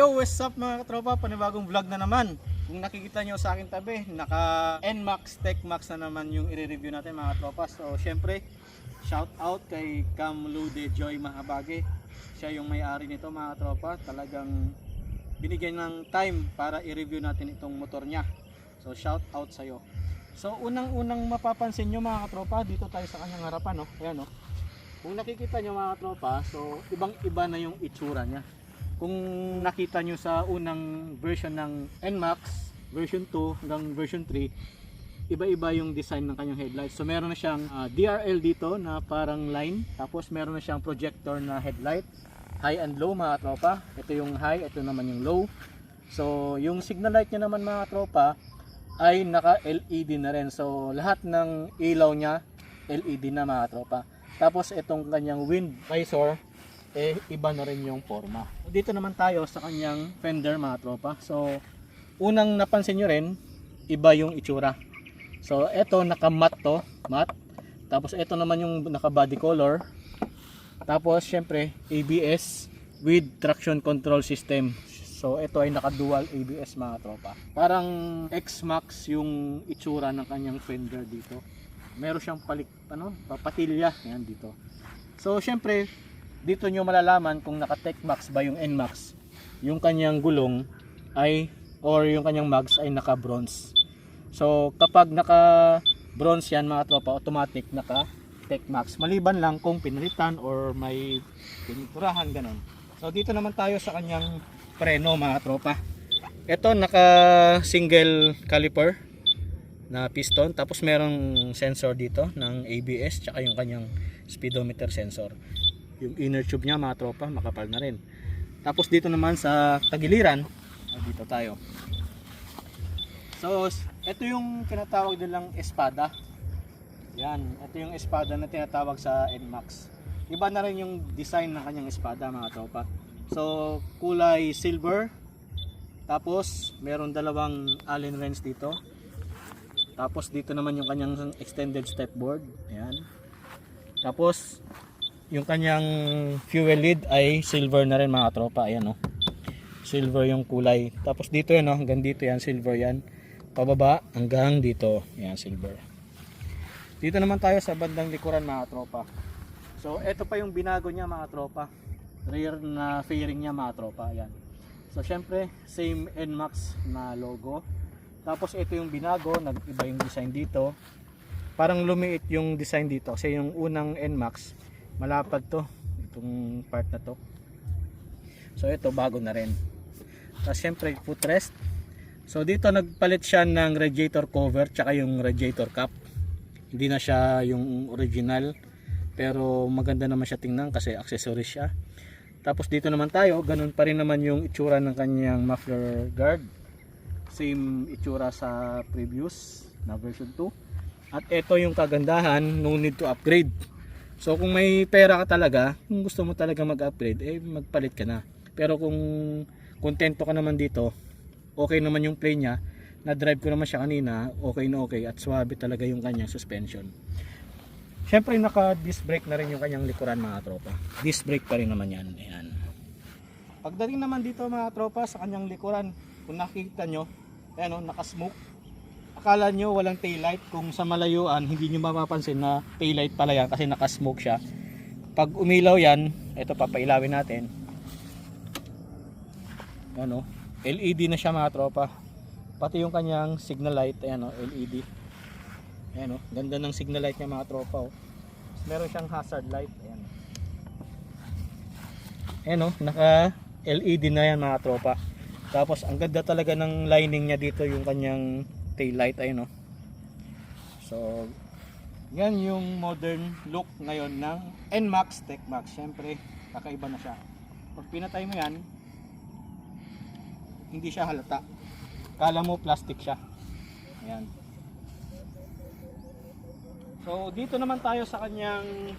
Yo, what's up mga katropa? Panibagong vlog na naman. Kung nakikita nyo sa akin tabi, naka NMAX TechMax na naman yung i-review natin mga katropa. So syempre, shout out kay Kamlu de Joy Mahabage. Siya yung may-ari nito mga katropa. Talagang binigyan ng time para i-review natin itong motor niya. So shout out sa'yo. So unang-unang mapapansin nyo mga katropa, dito tayo sa kanyang harapan. No? Ayan, no? Kung nakikita nyo mga katropa, so ibang-iba na yung itsura niya. Kung nakita nyo sa unang version ng NMAX, version 2 hanggang version 3, iba-iba yung design ng kanyang headlights. So meron na siyang DRL dito na parang line, tapos meron na siyang projector na headlight, high and low mga tropa. Ito yung high, ito naman yung low. So yung signal light niya naman mga tropa ay naka LED na rin. So lahat ng ilaw niya LED na mga tropa. Tapos itong kanyang wind visor, iba na rin yung forma. Dito naman tayo sa kanyang fender mga tropa. So unang napansin nyo rin, iba yung itsura. So eto naka matte to, matte. Tapos ito naman yung naka body color. Tapos syempre ABS with traction control system. So ito ay naka dual ABS mga tropa. Parang X-Max yung itsura ng kanyang fender dito. Meron siyang patilya yan dito. So syempre dito nyo malalaman kung naka TechMax ba yung NMAX. Yung kanyang gulong ay yung kanyang mags ay naka bronze. So kapag naka bronze yan mga tropa, automatic naka TechMax. Maliban lang kung pinalitan or may piniturahan ganon. So dito naman tayo sa kanyang preno mga tropa. Ito naka single caliper na piston, tapos merong sensor dito ng ABS tsaka yung kanyang speedometer sensor. Yung inner tube niya mga tropa makapal na rin. Tapos dito naman sa tagiliran, dito tayo. So ito yung tinatawag nilang espada. Yan, ito yung espada na tinatawag sa NMAX. Iba na rin yung design ng kanyang espada mga tropa. So kulay silver. Tapos meron dalawang Allen wrench dito. Tapos dito naman yung kanyang extended stepboard. Ayan. Tapos yung kanyang fuel lid ay silver na rin mga tropa. Ayan o. Silver yung kulay. Tapos dito yan o. Hanggang dito yan. Silver yan. Pababa hanggang dito. Ayan silver. Dito naman tayo sa bandang likuran mga tropa. So ito pa yung binago niya mga tropa. Rear na fairing niya mga tropa. Ayan. So syempre same NMAX na logo. Tapos ito yung binago. Nag-iba yung design dito. Parang lumiit yung design dito. Kasi yung unang NMAX malapad to, itong part na to. So ito bago na rin. Tapos syempre footrest. So dito nagpalit siya ng radiator cover tsaka yung radiator cap. Hindi na siya yung original, pero maganda naman siya tingnan kasi accessories siya. Tapos dito naman tayo, ganun pa rin naman yung itsura ng kanyang muffler guard. Same itsura sa previous na version 2. At ito yung kagandahan, no need to upgrade. So kung may pera ka talaga, kung gusto mo talaga mag-upgrade, magpalit ka na. Pero kung kontento ka naman dito, okay naman yung play niya, na-drive ko naman siya kanina, okay na okay at swabe talaga yung kanyang suspension. Syempre naka-disc brake na rin yung kanyang likuran mga tropa. Disc brake pa rin naman yan. Ayan. Pagdating naman dito mga tropa sa kanyang likuran, kung nakikita nyo, ayan o, naka-smoke. Akala nyo walang taillight, kung sa malayuan hindi nyo mapapansin na taillight pala yan kasi naka-smoke siya. Pag umilaw yan, ito papailawin natin. Ano, LED na siya mga tropa. Pati yung kanyang signal light, ayan o, LED. Ayan o, ganda ng signal light niya mga tropa o. Meron siyang hazard light, ayan. Ayan o, naka LED na yan mga tropa. Tapos ang ganda talaga ng lining niya dito, yung kanyang tail light, ayun o. So yan yung modern look ngayon ng NMAX TechMax. Syempre kakaiba na siya. Pag pinatay mo yan, hindi siya halata. Kala mo plastic siya. Ayan. So dito naman tayo sa kanyang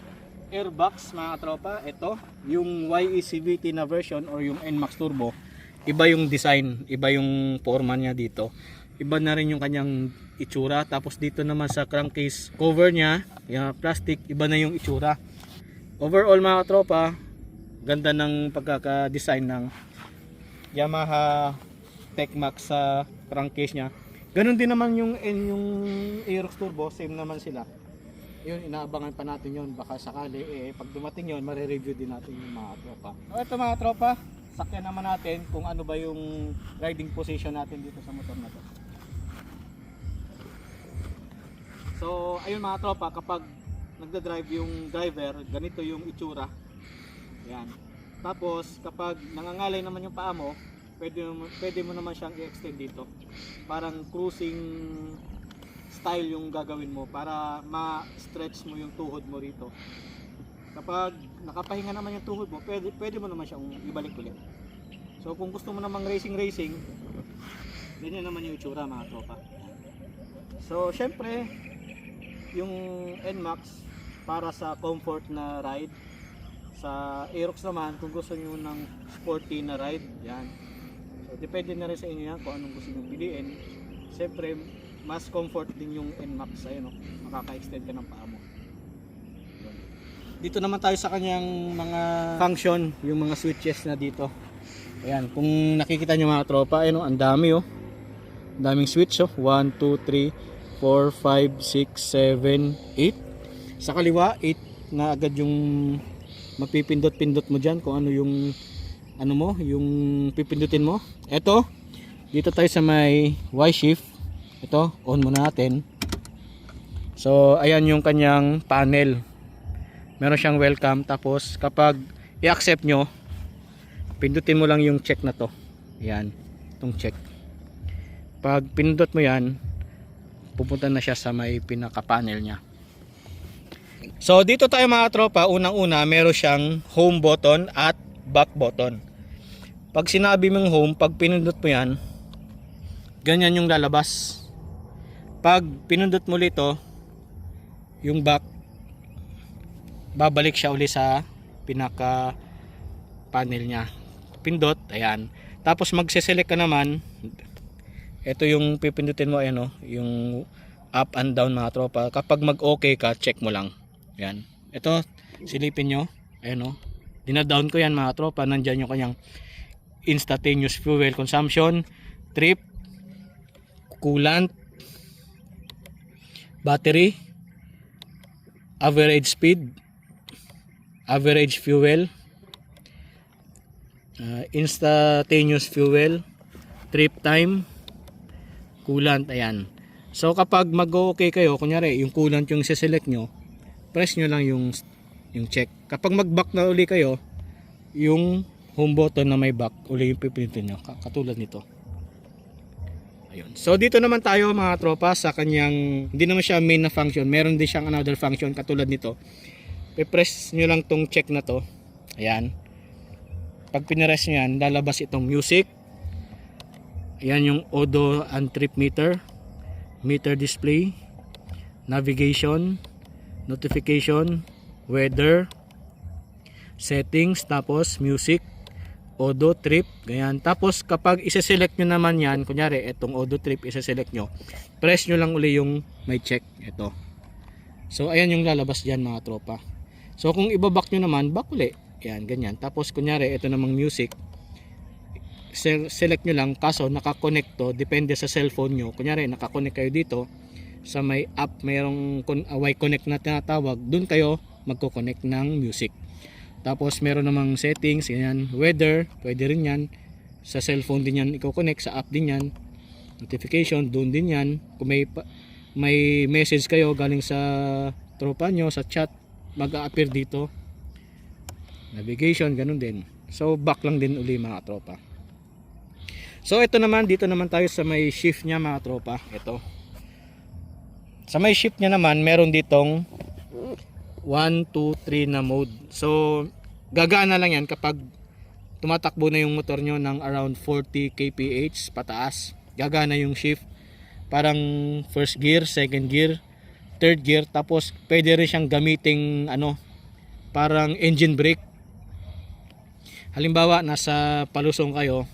airbox mga tropa. Ito yung YECVT na version or yung NMAX Turbo. Iba yung design, iba yung forma niya dito. Iba na rin yung kanyang itsura. Tapos dito naman sa crankcase cover niya, yung plastic, iba na yung itsura. Overall mga tropa, ganda ng pagkaka-design ng Yamaha Tecmax sa crankcase niya. Ganun din naman yung Aerox Turbo, same naman sila. Yun, inaabangan pa natin yun. Baka sakali, pag dumating yun, marireview din natin yung mga tropa. So ito mga tropa, sakyan naman natin kung ano ba yung riding position natin dito sa motor na to. So ayun mga tropa, kapag nagda-drive yung driver, ganito yung itsura. Yan. Tapos kapag nangangalay naman yung paa mo, pwede mo naman siyang i-extend dito. Parang cruising style yung gagawin mo para ma-stretch mo yung tuhod mo rito. Kapag nakapahinga naman yung tuhod mo, pwede mo naman siyang ibalik ulit. So kung gusto mo namang racing, ganyan naman yung itsura mga tropa. So syempre, yung NMAX para sa comfort na ride. Sa Aerox naman, kung gusto nyo ng sporty na ride, yan. So depende na rin sa inyo yan kung anong gusto nyo piliin. Siyempre, mas comfort din yung NMAX, ayun, no? Makaka-extend ka ng paa mo. Dito naman tayo sa kanyang mga function, yung mga switches na dito. Ayan, kung nakikita nyo mga tropa, ayun, ang dami, oh. Ang daming switch, oh. 1, 2, 3, 4, 5, 6, 7, 8. Sa kaliwa, 8 na agad yung mapipindot-pindot mo dyan kung ano yung yung pipindutin mo. Ito, dito tayo sa may Y shift. Ito, on muna natin. So ayan yung kanyang panel, meron siyang welcome. Tapos kapag i-accept nyo, pindutin mo lang yung check na to. Ayan, itong check. Pag pinindot mo yan, pupunta na siya sa may pinaka panel nya. So dito tayo mga tropa, unang-una meron siyang home button at back button. Pag sinabi mong home, pag pinindot mo yan, ganyan yung lalabas. Pag pinindot mo ito, yung back, babalik siya uli sa pinaka panel nya. Pindot, ayan. Tapos magse-select ka naman, ito yung pipindutin mo, ayan, yung up and down mga tropa. Kapag mag-okay ka, check mo lang. Yan. Ito, silipin nyo. Ayan, dinadown ko yan mga tropa. Nandyan yung kanyang instantaneous fuel consumption, trip, coolant, battery, average speed, average fuel, instantaneous fuel, trip time, coolant. Ayan. So kapag mag-okay kayo, kunyari yung coolant yung siselect nyo, press nyo lang yung check. Kapag mag-back na uli kayo, yung home button na may back, uli yung pipindutin nyo. Katulad nito. Ayun. So dito naman tayo mga tropa sa kanyang, hindi naman siya main na function. Meron din siyang another function katulad nito. I-press nyo lang tong check na to. Ayan. Pag pinress nyo yan, lalabas itong music. Ayan yung odo and trip meter. Meter display. Navigation. Notification, weather, settings, tapos music, auto trip, ganyan. Tapos kapag isa-select nyo naman yan, kunyari itong auto trip isa-select nyo, press nyo lang uli yung may check, ito. So ayan yung lalabas dyan mga tropa. So kung ibaback nyo naman, back uli, yan, ganyan. Tapos kunyari ito namang music, select nyo lang, kaso nakakonect to, depende sa cellphone nyo. Kunyari nakakonect kayo dito sa may app, mayroong Y-Connect na tinatawag, dun kayo magko-connect ng music. Tapos meron namang settings, yan, weather, pwede rin yan, sa cellphone din yan i-connect, sa app din yan, notification, dun din yan. Kung may message kayo galing sa tropa nyo, sa chat, mag-a-appear dito. Navigation, ganun din. So back lang din uli mga tropa. So ito naman, dito naman tayo sa may shift nya mga tropa. Ito. Sa may shift nya naman, meron ditong 1, 2, 3 na mode. So gagana lang yan kapag tumatakbo na yung motor nyo ng around 40 kph pataas. Gagana yung shift. Parang first gear, second gear, third gear. Tapos pwede rin siyang gamiting parang engine brake. Halimbawa nasa palusong kayo,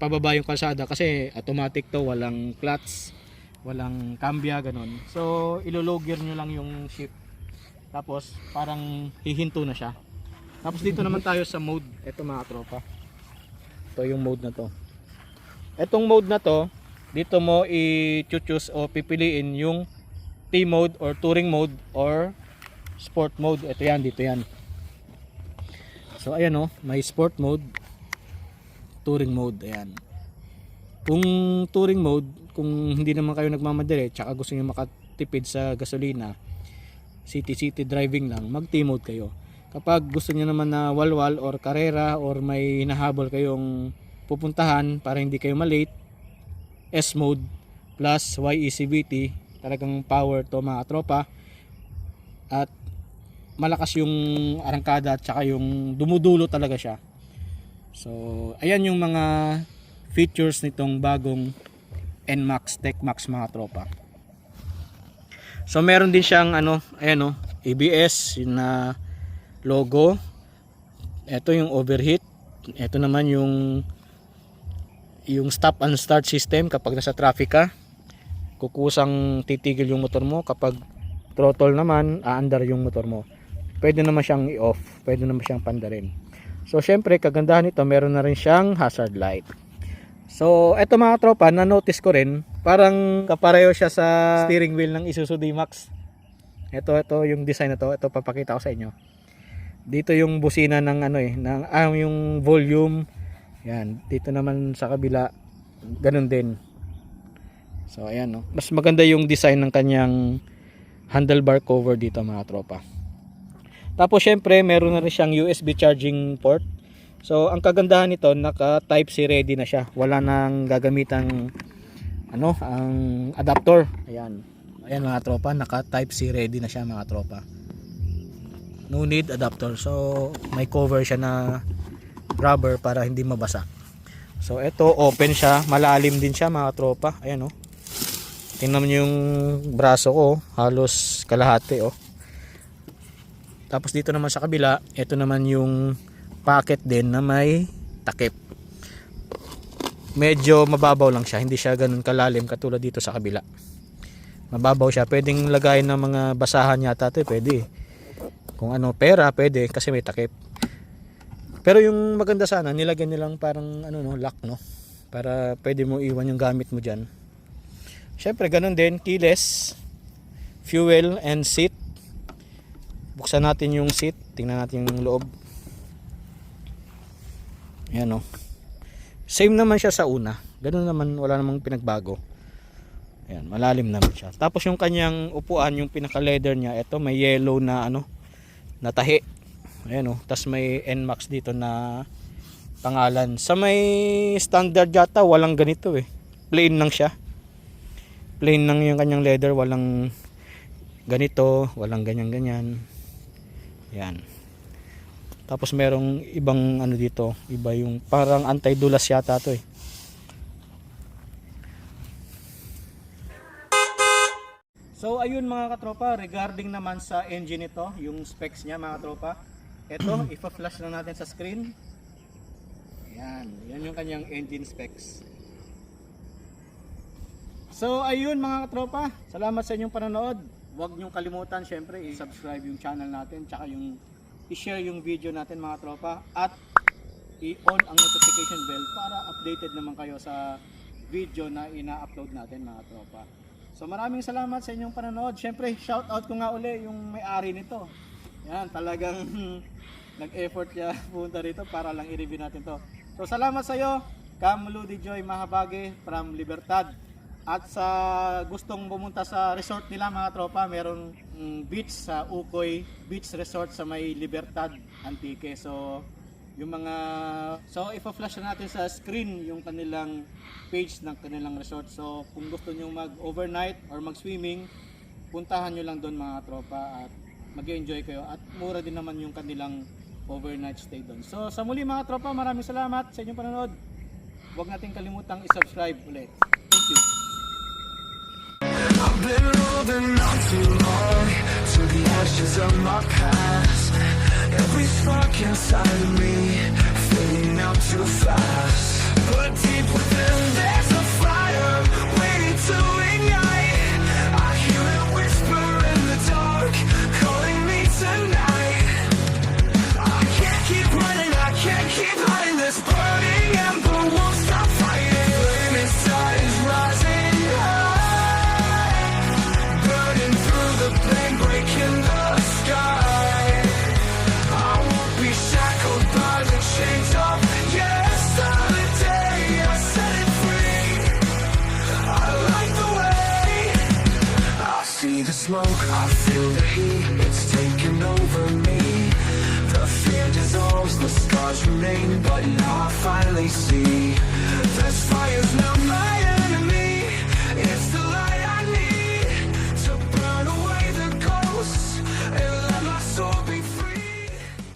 pababa yung kalsada kasi automatic to, walang clutch, walang cambia, ganun. So ilo-low gear nyo lang yung shift, tapos parang hihinto na siya. Tapos dito naman tayo sa mode. Ito mga tropa, ito yung mode na to. Etong mode na to, dito mo i-choose o pipiliin yung T mode or touring mode or sport mode. Ito yan, dito yan. So ayan oh, may sport mode, touring mode, ayan. Kung touring mode, kung hindi naman kayo nagmamadali tsaka gusto niyo makatipid sa gasolina, city driving lang, mag T mode kayo. Kapag gusto niyo naman na walwal or karera or may hinahabol kayong pupuntahan para hindi kayo malate, S mode plus YECVT, talagang power to mga tropa, at malakas yung arangkada at saka yung dumudulo talaga siya. So ayan yung mga features nitong bagong NMAX TechMax mga tropa. So meron din siyang ayan oh, ABS yun na logo. Ito yung overheat. Ito naman yung stop and start system kapag nasa traffic ka. Kukusang titigil yung motor mo, kapag throttle naman aandar yung motor mo. Pwede naman siyang i-off, pwede naman siyang pandarin. So syempre kagandahan nito, meron na rin siyang hazard light. So eto mga tropa, na-notice ko rin parang kapareho siya sa steering wheel ng Isuzu D-Max. Ito yung design na to. Ito papakita ko sa inyo. Dito yung busina ng yung volume. Yan, dito naman sa kabila ganun din. So ayan no. Mas maganda yung design ng kanyang handlebar cover dito mga tropa. Tapos syempre meron na rin siyang USB charging port. So ang kagandahan nito, naka type C ready na siya. Wala nang gagamitang ang adapter. Ayan. Ayan mga tropa, naka type C ready na siya mga tropa. No need adapter. So may cover siya na rubber para hindi mabasa. So ito open siya, malalim din siya mga tropa. Ayan oh. Tingnan niyo yung braso ko, halos kalahati oh. Tapos dito naman sa kabila, ito naman yung pocket din na may takip. Medyo mababaw lang siya, hindi siya ganun kalalim katulad dito sa kabila. Mababaw siya, pwedeng lagayin ng mga basahan yata ito, pwede. Kung pera, pwede kasi may takip. Pero yung maganda sana, nilagyan nilang parang lock no, para pwede mo iwan yung gamit mo diyan. Syempre ganun din, keyless, fuel and seat. Buksan natin yung seat, tingnan natin yung loob. Ayan o. Same naman siya sa una. Ganun naman, wala namang pinagbago. Ayan, malalim naman siya. Tapos yung kanyang upuan, yung pinaka leather niya, ito may yellow na na tahi. Ayan o. Tapos may NMAX dito na pangalan. Sa may standard yata, walang ganito eh. Plain lang siya. Plain lang yung kanyang leather, walang ganito, walang ganyan. Yan. Tapos merong ibang dito, iba yung parang anti-dulas yata to eh. So ayun mga katropa, regarding naman sa engine ito, yung specs niya mga katropa. Ito, ipa-flash na natin sa screen. Yan yung kanyang engine specs. So ayun mga katropa, salamat sa inyong panonood. Huwag niyong kalimutan syempre i-subscribe yung channel natin, tsaka yung i-share yung video natin mga tropa, at i-on ang notification bell para updated naman kayo sa video na ina-upload natin mga tropa. So maraming salamat sa inyong panonood. Syempre shout out ko nga uli yung may-ari nito. Yan, talagang nag-effort siya punta rito para lang i-review natin to. So salamat sa iyo, Cam Ludi Joy Mahabage from Libertad. At sa gustong pumunta sa resort nila mga tropa, merong beach sa Ukoy Beach Resort sa may Libertad, Antique. So yung ipa-flash na natin sa screen yung kanilang page ng kanilang resort. So kung gusto niyo mag-overnight or mag-swimming, puntahan nyo lang doon mga tropa at mag-enjoy kayo, at mura din naman yung kanilang overnight stay doon. So sa muli mga tropa, maraming salamat sa inyong panonood. Huwag natin kalimutang i-subscribe ulit. Thank you. I've been holding on too long to the ashes of my past. Every spark inside of me fading out too fast. But deep within there's a fire waiting to ignite. I hear it whisper in the dark, calling me tonight. I can't keep running, I can't keep hiding. This burning ember won't stop fighting. smoke, I feel the heat, it's taking over me. The fear dissolves, the scars remain, but now I finally see there's fires now